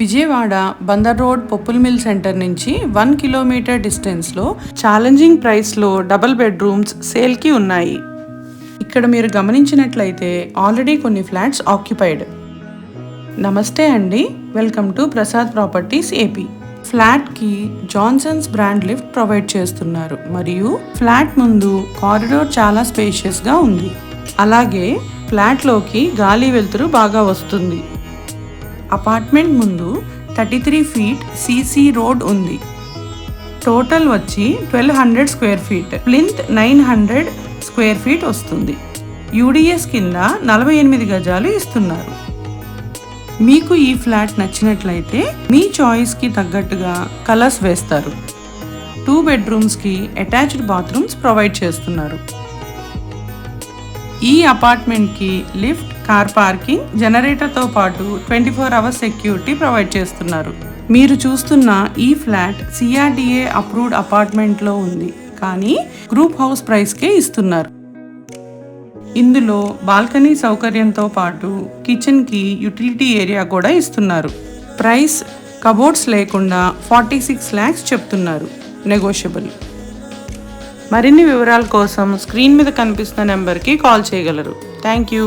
Vijayawada Bandar road పొప్పుల్ mill centre నుంచి 1 kilometre డిస్టెన్స్లో ఛాలెంజింగ్ ప్రైస్లో డబుల్ బెడ్రూమ్స్ సేల్కి ఉన్నాయి. ఇక్కడ మీరు గమనించినట్లయితే ఆల్రెడీ కొన్ని ఫ్లాట్స్ ఆక్యుపైడ్. నమస్తే అండి, welcome to Prasad properties AP. ఫ్లాట్కి జాన్సన్స్ బ్రాండ్ లిఫ్ట్ ప్రొవైడ్ చేస్తున్నారు మరియు ఫ్లాట్ ముందు కారిడోర్ చాలా స్పేషియస్గా ఉంది. అలాగే ఫ్లాట్లోకి గాలి వెలుతురు బాగా వస్తుంది. అపార్ట్మెంట్ ముందు 33 ఫీట్ సీసీ రోడ్ ఉంది. టోటల్ వచ్చి 1200 square feet, plinth 900 square feet వస్తుంది. యూడిఎస్ కింద 48 గజాలు ఇస్తున్నారు. మీకు ఈ ఫ్లాట్ నచ్చినట్లయితే మీ చాయిస్కి తగ్గట్టుగా కలర్స్ వేస్తారు. 2 బెడ్రూమ్స్కి అటాచ్డ్ బాత్రూమ్స్ ప్రొవైడ్ చేస్తున్నారు. ఈ అపార్ట్మెంట్కి లిఫ్ట్, కార్ పార్కింగ్, జనరేటర్తో పాటు 24 అవర్స్ సెక్యూరిటీ ప్రొవైడ్ చేస్తున్నారు. మీరు చూస్తున్న ఈ ఫ్లాట్ సిఆర్డిఏ అప్రూవ్డ్ అపార్ట్మెంట్లో ఉంది, కానీ గ్రూప్ హౌస్ ప్రైస్కే ఇస్తున్నారు. ఇందులో బాల్కనీ సౌకర్యంతో పాటు కిచెన్కి యూటిలిటీ ఏరియా కూడా ఇస్తున్నారు. ప్రైస్ కబోర్డ్స్ లేకుండా 46 lakhs చెప్తున్నారు, నెగోషియబుల్. మరిన్ని వివరాల కోసం స్క్రీన్ మీద కనిపిస్తున్న నెంబర్కి కాల్ చేయగలరు. Thank you.